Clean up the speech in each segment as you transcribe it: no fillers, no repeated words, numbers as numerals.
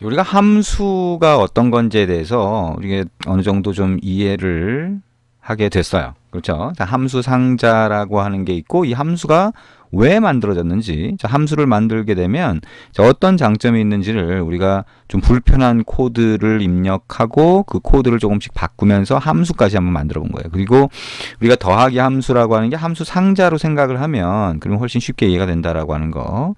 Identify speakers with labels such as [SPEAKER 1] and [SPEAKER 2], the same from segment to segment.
[SPEAKER 1] 우리가 함수가 어떤 건지에 대해서 우리가 어느 정도 좀 이해를 하게 됐어요. 그렇죠? 자, 함수 상자라고 하는 게 있고, 이 함수가 왜 만들어졌는지, 자, 함수를 만들게 되면 자, 어떤 장점이 있는지를 우리가 좀 불편한 코드를 입력하고 그 코드를 조금씩 바꾸면서 함수까지 한번 만들어 본 거예요. 그리고 우리가 더하기 함수라고 하는 게 함수 상자로 생각을 하면 그러면 훨씬 쉽게 이해가 된다라고 하는 거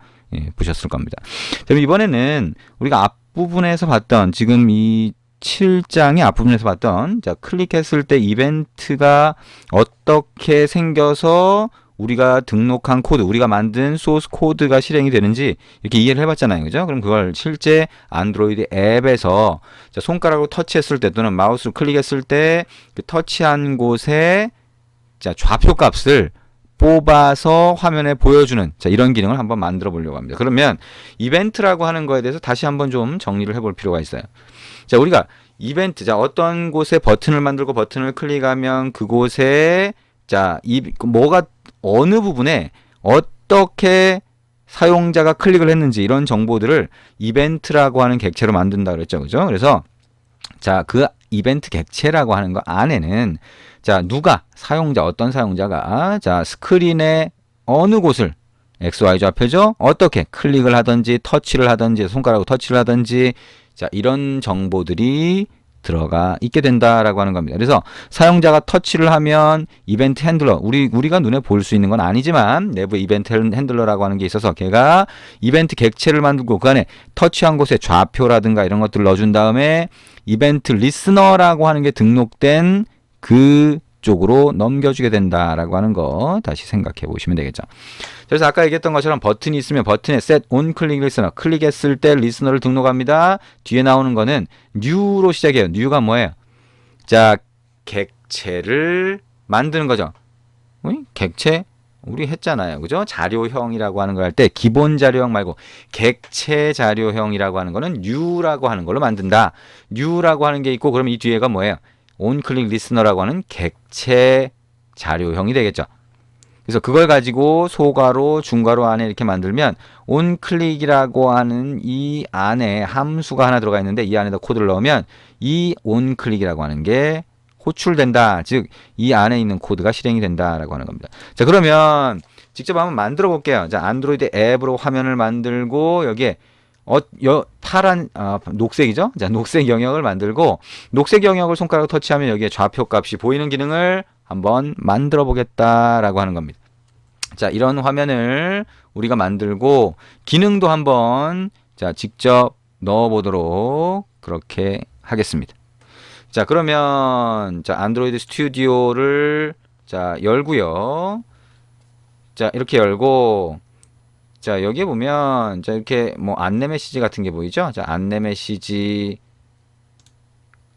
[SPEAKER 1] 보셨을 겁니다. 그럼 이번에는 우리가 앞부분에서 봤던 지금 이 7장의 앞부분에서 봤던 자, 클릭했을 때 이벤트가 어떻게 생겨서 우리가 등록한 코드, 우리가 만든 소스 코드가 실행이 되는지 이렇게 이해를 해봤잖아요. 그죠? 그럼 그걸 실제 안드로이드 앱에서 자, 손가락으로 터치했을 때 또는 마우스로 클릭했을 때 그 터치한 곳에 자, 좌표 값을 뽑아서 화면에 보여주는 자, 이런 기능을 한번 만들어 보려고 합니다. 그러면 이벤트라고 하는 거에 대해서 다시 한번 좀 정리를 해볼 필요가 있어요. 자, 우리가 이벤트, 자, 어떤 곳에 버튼을 만들고 버튼을 클릭하면 그곳에 자, 뭐가 어느 부분에 어떻게 사용자가 클릭을 했는지 이런 정보들을 이벤트라고 하는 객체로 만든다 그랬죠. 그죠? 그래서 자, 그 이벤트 객체라고 하는 거 안에는 자, 누가 사용자 어떤 사용자가 자, 스크린의 어느 곳을 XY 좌표죠? 어떻게 클릭을 하든지 터치를 하든지 손가락으로 터치를 하든지 자, 이런 정보들이 들어가 있게 된다라고 하는 겁니다. 그래서 사용자가 터치를 하면 이벤트 핸들러, 우리가 눈에 볼 수 있는 건 아니지만 내부 이벤트 핸들러라고 하는 게 있어서 걔가 이벤트 객체를 만들고 그 안에 터치한 곳에 좌표라든가 이런 것들을 넣어준 다음에 이벤트 리스너라고 하는 게 등록된 그 쪽으로 넘겨주게 된다라고 하는 거 다시 생각해 보시면 되겠죠. 그래서 아까 얘기했던 것처럼 버튼이 있으면 버튼에 set on click listener 클릭했을 때 리스너를 등록합니다. 뒤에 나오는 거는 new로 시작해요. new가 뭐예요? 자, 객체를 만드는 거죠. 객체 우리 했잖아요. 그죠? 자료형이라고 하는 걸 할 때 기본 자료형 말고 객체 자료형이라고 하는 거는 new라고 하는 걸로 만든다. new라고 하는 게 있고 그럼 이 뒤에가 뭐예요? on click listener라고 하는 객체 자료형이 되겠죠. 그래서 그걸 가지고 소괄호, 중괄호 안에 이렇게 만들면 onClick이라고 하는 이 안에 함수가 하나 들어가 있는데 이 안에다 코드를 넣으면 이 onClick이라고 하는 게 호출된다. 즉, 이 안에 있는 코드가 실행이 된다라고 하는 겁니다. 자, 그러면 직접 한번 만들어 볼게요. 자, 안드로이드 앱으로 화면을 만들고 여기에 파란 녹색이죠? 자, 녹색 영역을 만들고 녹색 영역을 손가락으로 터치하면 여기에 좌표 값이 보이는 기능을 한번 만들어 보겠다라고 하는 겁니다. 자, 이런 화면을 우리가 만들고 기능도 한번 자, 직접 넣어 보도록 그렇게 하겠습니다. 자, 그러면 자, 안드로이드 스튜디오를 자, 열고요. 자, 이렇게 열고 자, 여기에 보면 자, 이렇게 뭐 안내 메시지 같은 게 보이죠? 자, 안내 메시지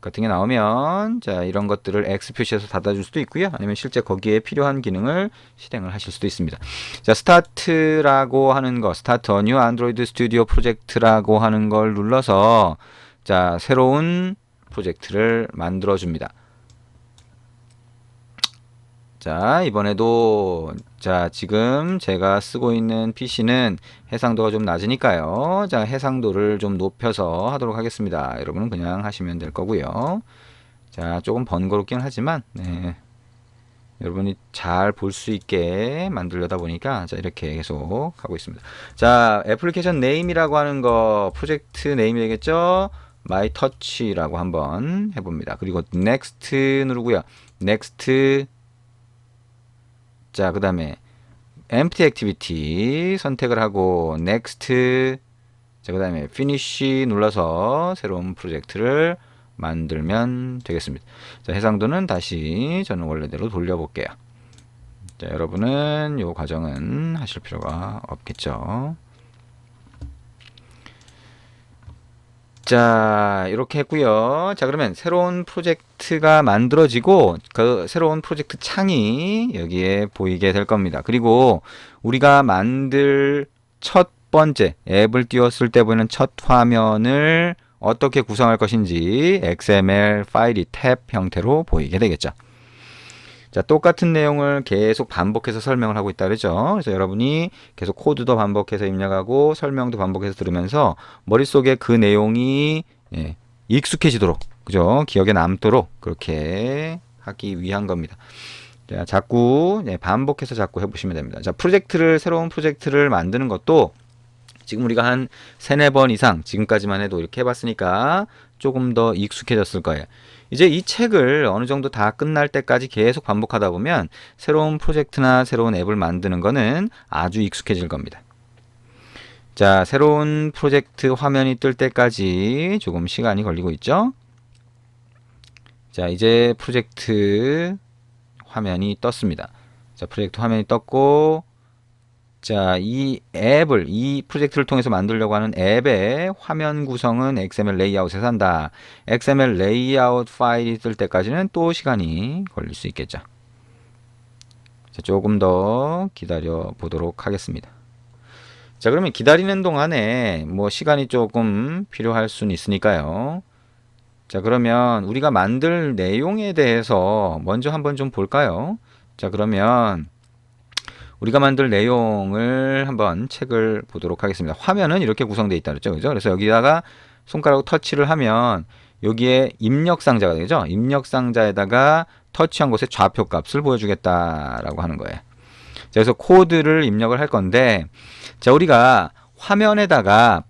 [SPEAKER 1] 같은 게 나오면 자, 이런 것들을 X 표시해서 닫아줄 수도 있고요. 아니면 실제 거기에 필요한 기능을 실행을 하실 수도 있습니다. 자, 스타트라고 하는 거, 스타트 뉴 안드로이드 스튜디오 프로젝트라고 하는 걸 눌러서 자, 새로운 프로젝트를 만들어 줍니다. 자, 이번에도 자, 지금 제가 쓰고 있는 PC는 해상도가 좀 낮으니까요. 자, 해상도를 좀 높여서 하도록 하겠습니다. 여러분은 그냥 하시면 될 거고요. 자, 조금 번거롭긴 하지만 네, 여러분이 잘 볼 수 있게 만들려다 보니까 자, 이렇게 계속 하고 있습니다. 자, 애플리케이션 네임이라고 하는 거 프로젝트 네임이 되겠죠? 마이 터치라고 한번 해봅니다. 그리고 넥스트 누르고요. 넥스트 자, 그 다음에 empty activity 선택을 하고 next 자, 그 다음에 finish 눌러서 새로운 프로젝트를 만들면 되겠습니다. 자, 해상도는 다시 저는 원래대로 돌려볼게요. 자, 여러분은 이 과정은 하실 필요가 없겠죠. 자, 이렇게 했고요. 자, 그러면 새로운 프로젝트가 만들어지고 그 새로운 프로젝트 창이 여기에 보이게 될 겁니다. 그리고 우리가 만들 첫 번째 앱을 띄웠을 때 보이는 첫 화면을 어떻게 구성할 것인지 XML 파일이 탭 형태로 보이게 되겠죠. 자, 똑같은 내용을 계속 반복해서 설명을 하고 있다 그러죠. 그래서 여러분이 계속 코드도 반복해서 입력하고 설명도 반복해서 들으면서 머릿속에 그 내용이 익숙해지도록, 그죠? 기억에 남도록 그렇게 하기 위한 겁니다. 자, 자꾸 반복해서 자꾸 해보시면 됩니다. 자, 새로운 프로젝트를 만드는 것도 지금 우리가 한 3-4번 이상 지금까지만 해도 이렇게 해봤으니까 조금 더 익숙해졌을 거예요. 이제 이 책을 어느 정도 다 끝날 때까지 계속 반복하다 보면 새로운 프로젝트나 새로운 앱을 만드는 거는 아주 익숙해질 겁니다. 자, 새로운 프로젝트 화면이 뜰 때까지 조금 시간이 걸리고 있죠. 자, 이제 프로젝트 화면이 떴습니다. 자, 프로젝트 화면이 떴고, 자, 이 프로젝트를 통해서 만들려고 하는 앱의 화면 구성은 XML 레이아웃에서 한다. XML 레이아웃 파일이 뜰 때까지는 또 시간이 걸릴 수 있겠죠. 자, 조금 더 기다려 보도록 하겠습니다. 자, 그러면 기다리는 동안에 뭐 시간이 조금 필요할 수는 있으니까요. 자, 그러면 우리가 만들 내용에 대해서 먼저 한번 좀 볼까요? 자, 그러면 우리가 만들 내용을 한번 책을 보도록 하겠습니다. 화면은 이렇게 구성되어 있다 그랬죠. 그죠? 그래서 여기다가 손가락으로 터치를 하면 여기에 입력 상자가 되죠. 입력 상자에다가 터치한 곳에 좌표 값을 보여주겠다라고 하는 거예요. 자, 그래서 코드를 입력을 할 건데, 자, 우리가 화면에다가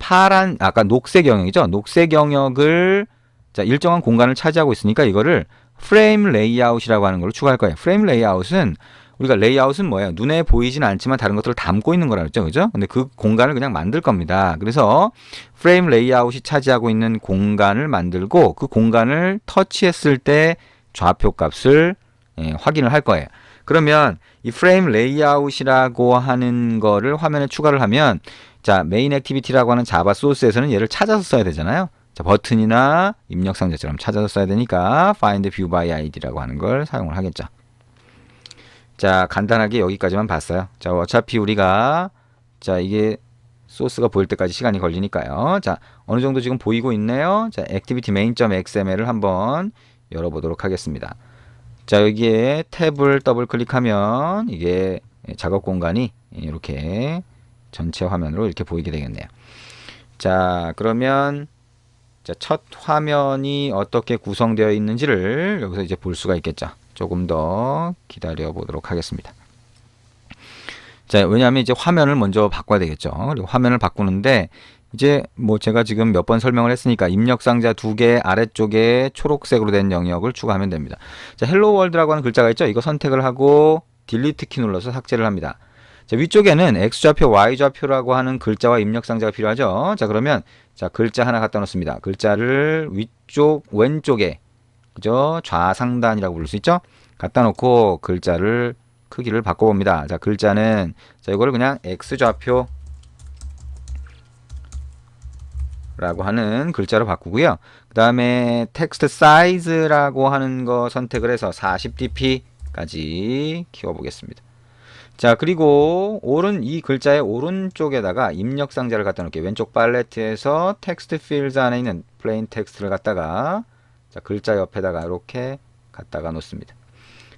[SPEAKER 1] 아까 녹색 영역이죠. 녹색 영역을 자, 일정한 공간을 차지하고 있으니까 이거를 프레임 레이아웃이라고 하는 걸로 추가할 거예요. 프레임 레이아웃은 우리가 레이아웃은 뭐예요? 눈에 보이진 않지만 다른 것들을 담고 있는 거라 그랬죠. 그죠? 근데 그 공간을 그냥 만들 겁니다. 그래서 프레임 레이아웃이 차지하고 있는 공간을 만들고 그 공간을 터치했을 때 좌표 값을 확인을 할 거예요. 그러면 이 프레임 레이아웃이라고 하는 거를 화면에 추가를 하면 자, 메인 액티비티라고 하는 자바 소스에서는 얘를 찾아서 써야 되잖아요. 자, 버튼이나 입력 상자처럼 찾아서 써야 되니까 find view by id라고 하는 걸 사용을 하겠죠. 자, 간단하게 여기까지만 봤어요. 자, 어차피 우리가 자, 이게 소스가 보일 때까지 시간이 걸리니까요. 자, 어느 정도 지금 보이고 있네요. 자, activity main.xml을 한번 열어보도록 하겠습니다. 자, 여기에 탭을 더블 클릭하면 이게 작업 공간이 이렇게 전체 화면으로 이렇게 보이게 되겠네요. 자, 그러면 자, 첫 화면이 어떻게 구성되어 있는지를 여기서 이제 볼 수가 있겠죠. 조금 더 기다려 보도록 하겠습니다. 자, 왜냐하면 이제 화면을 먼저 바꿔야 되겠죠. 그리고 화면을 바꾸는데 이제 뭐 제가 지금 몇 번 설명을 했으니까 입력 상자 2개 아래쪽에 초록색으로 된 영역을 추가하면 됩니다. 자, 헬로 월드라고 하는 글자가 있죠. 이거 선택을 하고 딜리트 키 눌러서 삭제를 합니다. 자, 위쪽에는 X좌표, Y좌표라고 하는 글자와 입력 상자가 필요하죠. 자, 그러면 자, 글자 하나 갖다 놓습니다. 글자를 위쪽 왼쪽에 그죠? 좌상단이라고 부를 수 있죠? 갖다 놓고 글자를 크기를 바꿔봅니다. 자, 글자는 자, 이거를 그냥 X좌표 라고 하는 글자로 바꾸고요. 그 다음에 텍스트 사이즈라고 하는 거 선택을 해서 40dp까지 키워보겠습니다. 자, 그리고 이 글자의 오른쪽에다가 입력 상자를 갖다 놓을게요. 왼쪽 팔레트에서 텍스트 필드 안에 있는 플레인 텍스트를 갖다가 자, 글자 옆에다가 이렇게 갖다가 놓습니다.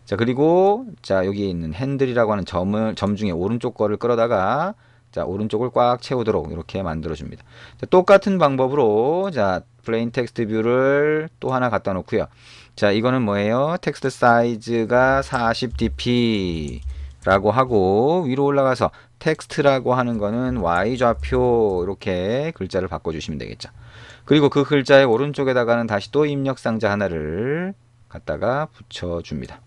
[SPEAKER 1] 자, 그리고 자, 여기 있는 핸들이라고 하는 점 중에 오른쪽 거를 끌어다가 자, 오른쪽을 꽉 채우도록 이렇게 만들어 줍니다. 자, 똑같은 방법으로 자, 플레인 텍스트 뷰를 또 하나 갖다 놓고요. 자, 이거는 뭐예요? 텍스트 사이즈가 40dp 라고 하고 위로 올라가서 텍스트라고 하는 거는 Y좌표 이렇게 글자를 바꿔주시면 되겠죠. 그리고 그 글자의 오른쪽에다가는 다시 또 입력 상자 하나를 갖다가 붙여줍니다.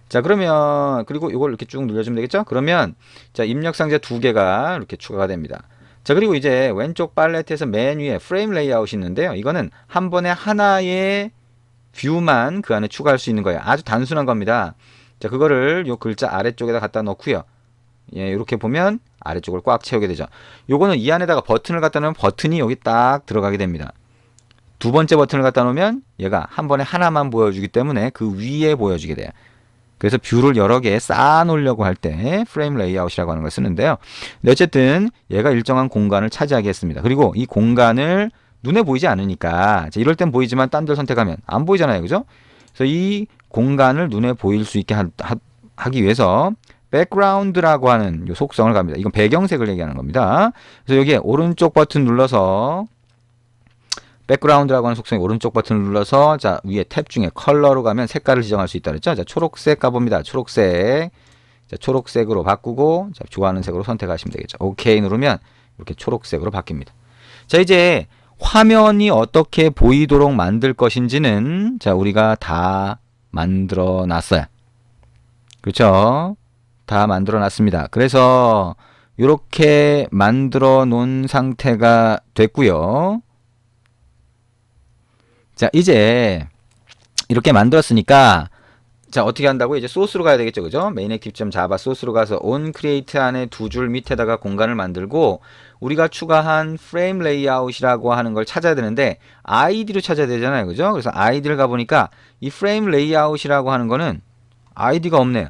[SPEAKER 1] 자, 그러면 그리고 이걸 이렇게 쭉 늘려주면 되겠죠. 그러면 자, 입력 상자 2개가 이렇게 추가가 됩니다. 자, 그리고 이제 왼쪽 팔레트에서 맨 위에 프레임 레이아웃이 있는데요. 이거는 한 번에 하나의 뷰만 그 안에 추가할 수 있는 거예요. 아주 단순한 겁니다. 자, 그거를 요 글자 아래쪽에다 갖다 놓고요. 예, 이렇게 보면 아래쪽을 꽉 채우게 되죠. 요거는 이 안에다가 버튼을 갖다 놓으면 버튼이 여기 딱 들어가게 됩니다. 두 번째 버튼을 갖다 놓으면 얘가 한 번에 하나만 보여주기 때문에 그 위에 보여주게 돼요. 그래서 뷰를 여러 개 쌓아 놓으려고 할 때 프레임 레이아웃이라고 하는 걸 쓰는데요. 근데 어쨌든 얘가 일정한 공간을 차지하게 했습니다. 그리고 이 공간을 눈에 보이지 않으니까 이럴 땐 보이지만 딴 데를 선택하면 안 보이잖아요. 그죠? 그래서 이 공간을 눈에 보일 수 있게 하기 위해서 background라고 하는 요 속성을 갑니다. 이건 배경색을 얘기하는 겁니다. 그래서 여기에 오른쪽 버튼 눌러서 background라고 하는 속성의 오른쪽 버튼을 눌러서 자 위에 탭 중에 컬러로 가면 색깔을 지정할 수 있다 그랬죠. 자 초록색 가봅니다. 초록색. 자 초록색으로 바꾸고 자 좋아하는 색으로 선택하시면 되겠죠. 오케이 누르면 이렇게 초록색으로 바뀝니다. 자 이제 화면이 어떻게 보이도록 만들 것인지는 자 우리가 다 만들어 놨어요. 그렇죠? 다 만들어 놨습니다. 그래서 이렇게 만들어 놓은 상태가 됐고요. 자 이제 이렇게 만들었으니까 자 어떻게 한다고 이제 소스로 가야 되겠죠. 그죠? mainActive.java 소스로 가서 onCreate 안에 두 줄 밑에다가 공간을 만들고 우리가 추가한 frame layout이라고 하는 걸 찾아야 되는데 id로 찾아야 되잖아요. 그죠? 그래서 id를 가보니까 이 frame layout이라고 하는 거는 id가 없네요.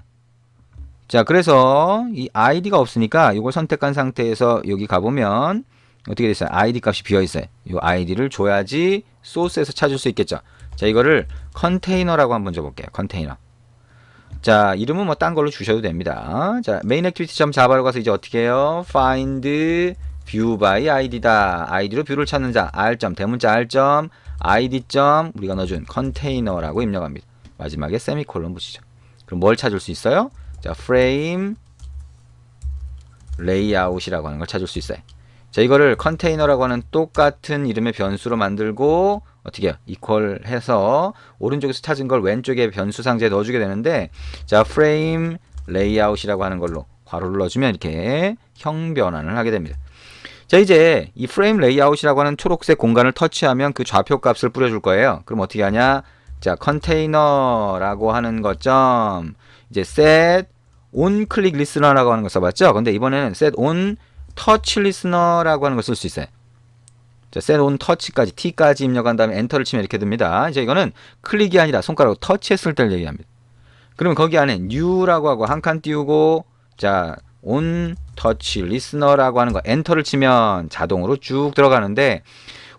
[SPEAKER 1] 자 그래서 이 id가 없으니까 이걸 선택한 상태에서 여기 가보면 어떻게 됐어요? id 값이 비어있어요. 이 id를 줘야지 소스에서 찾을 수 있겠죠. 자 이거를 컨테이너라고 한번 줘볼게요. 컨테이너. 자 이름은 뭐 딴 걸로 주셔도 됩니다. 자 mainActivity.java로 가서 이제 어떻게 해요? find view by id다. id로 뷰를 찾는 자 r. 대문자 r. id. 우리가 넣어준 컨테이너라고 입력합니다. 마지막에 세미콜론 붙이죠. 그럼 뭘 찾을 수 있어요? 자 frame layout이라고 하는 걸 찾을 수 있어요. 자 이거를 컨테이너라고 하는 똑같은 이름의 변수로 만들고 어떻게 해요? 이퀄 해서 오른쪽에서 찾은 걸 왼쪽에 변수 상자에 넣어주게 되는데 자 frame layout이라고 하는 걸로 괄호를 넣어주면 이렇게 형 변환을 하게 됩니다. 자 이제 이 frame layout이라고 하는 초록색 공간을 터치하면 그 좌표 값을 뿌려줄 거예요. 그럼 어떻게 하냐? 자 컨테이너라고 하는 것점 이제 set on click listener라고 하는 거 써봤죠? 근데 이번에는 set on touch listener라고 하는 걸 쓸 수 있어요. 자, set on touch까지 t까지 입력한 다음에 엔터를 치면 이렇게 됩니다. 이제 이거는 클릭이 아니라 손가락으로 터치했을 때를 얘기합니다. 그러면 거기 안에 new라고 하고 한 칸 띄우고 자 on touch listener라고 하는 거 엔터를 치면 자동으로 쭉 들어가는데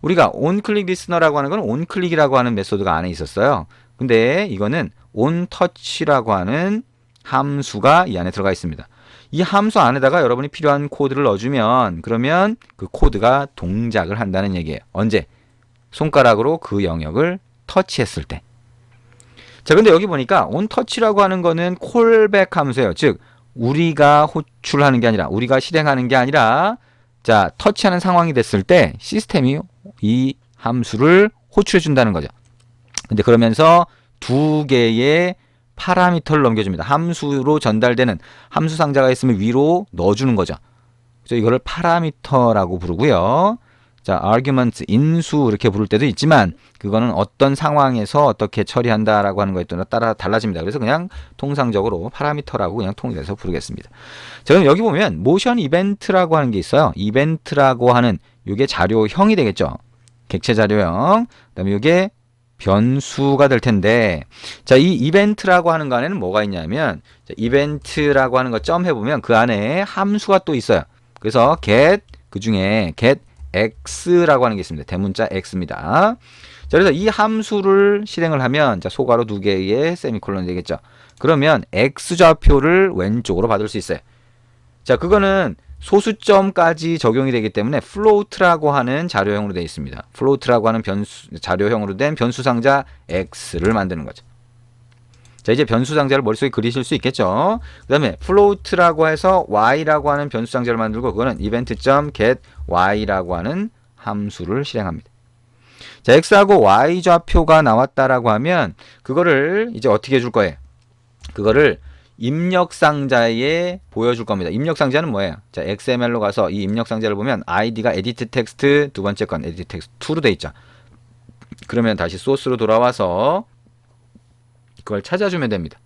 [SPEAKER 1] 우리가 on click listener라고 하는 건 on click이라고 하는 메소드가 안에 있었어요. 근데 이거는 on touch라고 하는 함수가 이 안에 들어가 있습니다. 이 함수 안에다가 여러분이 필요한 코드를 넣어주면 그러면 그 코드가 동작을 한다는 얘기예요. 언제? 손가락으로 그 영역을 터치했을 때. 자 근데 여기 보니까 onTouch라고 하는 거는 콜백 함수예요. 즉 우리가 호출하는 게 아니라 우리가 실행하는 게 아니라 자 터치하는 상황이 됐을 때 시스템이 이 함수를 호출해 준다는 거죠. 근데 그러면서 두 개의 파라미터를 넘겨줍니다. 함수로 전달되는 함수 상자가 있으면 위로 넣어주는 거죠. 그래서 이거를 파라미터라고 부르고요. 자, argument, 인수 이렇게 부를 때도 있지만 그거는 어떤 상황에서 어떻게 처리한다라고 하는 거에 따라 달라집니다. 그래서 그냥 통상적으로 파라미터라고 그냥 통일해서 부르겠습니다. 자, 그럼 여기 보면 모션 이벤트라고 하는 게 있어요. 이벤트라고 하는 이게 자료형이 되겠죠. 객체 자료형. 그다음에 이게 변수가 될 텐데 자, 이 이벤트라고 하는 거 안에는 뭐가 있냐면 자, 이벤트라고 하는 거 점 해보면 그 안에 함수가 또 있어요. 그래서 get 그 중에 get x라고 하는 게 있습니다. 대문자 x입니다. 자, 그래서 이 함수를 실행을 하면 자, 소괄호 두 개의 세미콜론이 되겠죠. 그러면 x 좌표를 왼쪽으로 받을 수 있어요. 자, 그거는 소수점까지 적용이 되기 때문에 float라고 하는 자료형으로 되어 있습니다. float라고 하는 자료형으로 된 변수 상자 x를 만드는 거죠. 자, 이제 변수 상자를 머릿속에 그리실 수 있겠죠. 그 다음에 float라고 해서 y라고 하는 변수 상자를 만들고 그거는 event.get y라고 하는 함수를 실행합니다. 자, x하고 y 좌표가 나왔다라고 하면 그거를 이제 어떻게 해줄 거예요? 그거를 입력 상자에 보여줄 겁니다. 입력 상자는 뭐예요? 자, XML로 가서 이 입력 상자를 보면 id가 edit text 두 번째 건 edit text 2로 돼 있죠. 그러면 다시 소스로 돌아와서 그걸 찾아주면 됩니다.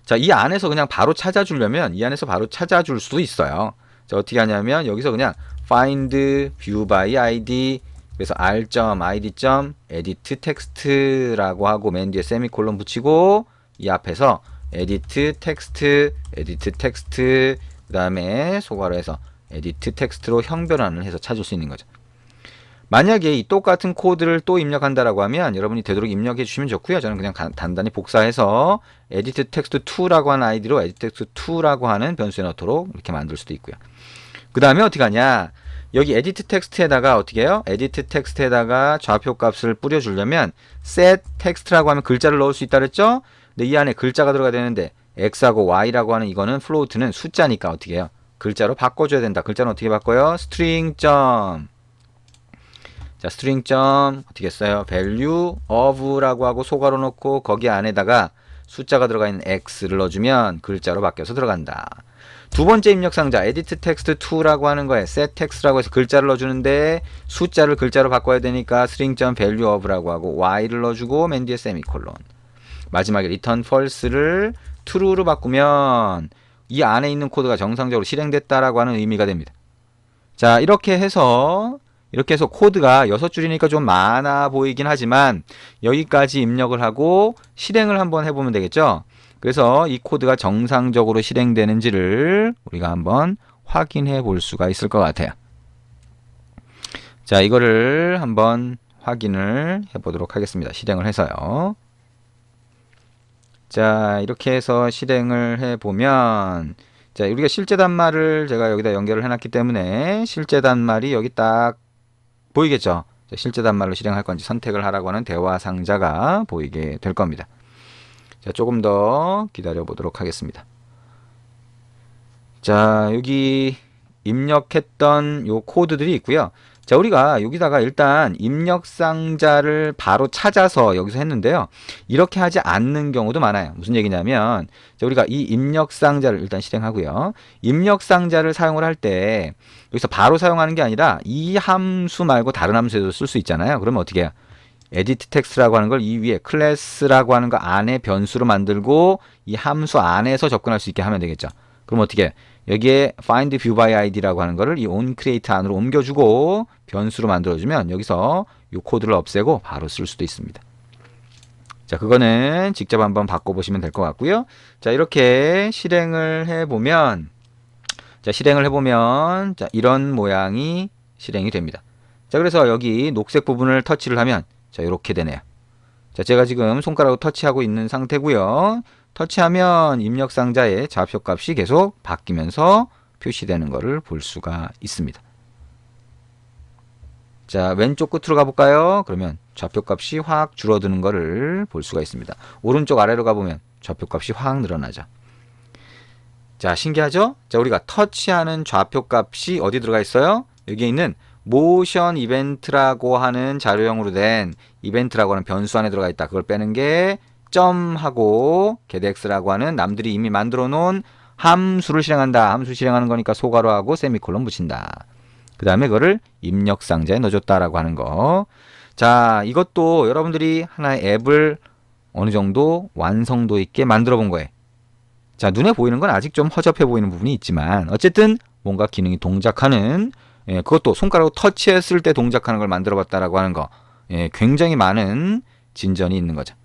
[SPEAKER 1] 자, 이 안에서 그냥 바로 찾아주려면 이 안에서 바로 찾아줄 수도 있어요. 자, 어떻게 하냐면 여기서 그냥 find view by id 그래서 r.id.edit text라고 하고 맨 뒤에 세미콜론 붙이고 이 앞에서 edit text 그 다음에 소괄호해서 edit text로 형 변환을 해서 찾을 수 있는 거죠. 만약에 이 똑같은 코드를 또 입력한다라고 하면 여러분이 되도록 입력해 주시면 좋고요. 저는 그냥 단단히 복사해서 edit text 2라고 하는 아이디로 edit text 2라고 하는 변수에 넣도록 이렇게 만들 수도 있고요. 그 다음에 어떻게 하냐, 여기 edit text에다가 어떻게 해요? edit text에다가 좌표 값을 뿌려주려면 set text라고 하면 글자를 넣을 수 있다 그랬죠? 근데 이 안에 글자가 들어가야 되는데 x하고 y라고 하는 이거는 float는 숫자니까 어떻게 해요? 글자로 바꿔줘야 된다. 글자는 어떻게 바꿔요? string 점, 자, string 점 어떻게 했어요? value of라고 하고 소괄호 넣고 거기 안에다가 숫자가 들어가 있는 x를 넣어주면 글자로 바뀌어서 들어간다. 두 번째 입력 상자 edit text 2라고 하는 거에 set text라고 해서 글자를 넣어주는데 숫자를 글자로 바꿔야 되니까 string 점 value of라고 하고 y를 넣어주고 맨 뒤에 세미콜론. 마지막에 return false를 true로 바꾸면 이 안에 있는 코드가 정상적으로 실행됐다라고 하는 의미가 됩니다. 자, 이렇게 해서 코드가 6줄이니까 좀 많아 보이긴 하지만 여기까지 입력을 하고 실행을 한번 해보면 되겠죠. 그래서 이 코드가 정상적으로 실행되는지를 우리가 한번 확인해 볼 수가 있을 것 같아요. 자, 이거를 한번 확인을 해 보도록 하겠습니다. 실행을 해서요. 자, 이렇게 해서 실행을 해 보면, 자, 우리가 실제 단말을 제가 여기다 연결을 해놨기 때문에 실제 단말이 여기 딱 보이겠죠. 자, 실제 단말로 실행할 건지 선택을 하라고 하는 대화 상자가 보이게 될 겁니다. 자, 조금 더 기다려 보도록 하겠습니다. 자, 여기 입력했던 요 코드들이 있고요. 자, 우리가 여기다가 일단 입력 상자를 바로 찾아서 여기서 했는데요. 이렇게 하지 않는 경우도 많아요. 무슨 얘기냐면, 자, 우리가 이 입력 상자를 일단 실행하고요. 입력 상자를 사용을 할 때 여기서 바로 사용하는 게 아니라 이 함수 말고 다른 함수에도 쓸 수 있잖아요. 그러면 어떻게 해요? edit text라고 하는 걸 이 위에 클래스라고 하는 거 안에 변수로 만들고 이 함수 안에서 접근할 수 있게 하면 되겠죠. 그럼 어떻게 해요? 여기에 find view by id라고 하는 거를 이 onCreate 안으로 옮겨주고 변수로 만들어주면 여기서 이 코드를 없애고 바로 쓸 수도 있습니다. 자, 그거는 직접 한번 바꿔보시면 될 것 같고요. 자, 이렇게 실행을 해보면, 자, 이런 모양이 실행이 됩니다. 자, 그래서 여기 녹색 부분을 터치를 하면 자, 이렇게 되네요. 자, 제가 지금 손가락으로 터치하고 있는 상태고요. 터치하면 입력 상자의 좌표 값이 계속 바뀌면서 표시되는 것을 볼 수가 있습니다. 자, 왼쪽 끝으로 가볼까요? 그러면 좌표 값이 확 줄어드는 것을 볼 수가 있습니다. 오른쪽 아래로 가보면 좌표 값이 확 늘어나죠. 자, 신기하죠? 자, 우리가 터치하는 좌표 값이 어디 들어가 있어요? 여기에 있는 모션 이벤트라고 하는 자료형으로 된 이벤트라고 하는 변수 안에 들어가 있다. 그걸 빼는 게 점하고 getX라고 하는 남들이 이미 만들어 놓은 함수를 실행한다. 함수 실행하는 거니까 소괄호하고 세미콜론 붙인다. 그 다음에 그거를 입력 상자에 넣어줬다라고 하는 거. 자, 이것도 여러분들이 하나의 앱을 어느 정도 완성도 있게 만들어 본 거예요. 자, 눈에 보이는 건 아직 좀 허접해 보이는 부분이 있지만 어쨌든 뭔가 기능이 동작하는, 그것도 손가락으로 터치했을 때 동작하는 걸 만들어 봤다라고 하는 거. 굉장히 많은 진전이 있는 거죠.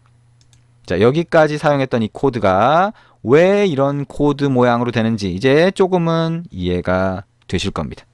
[SPEAKER 1] 자, 여기까지 사용했던 이 코드가 왜 이런 코드 모양으로 되는지 이제 조금은 이해가 되실 겁니다.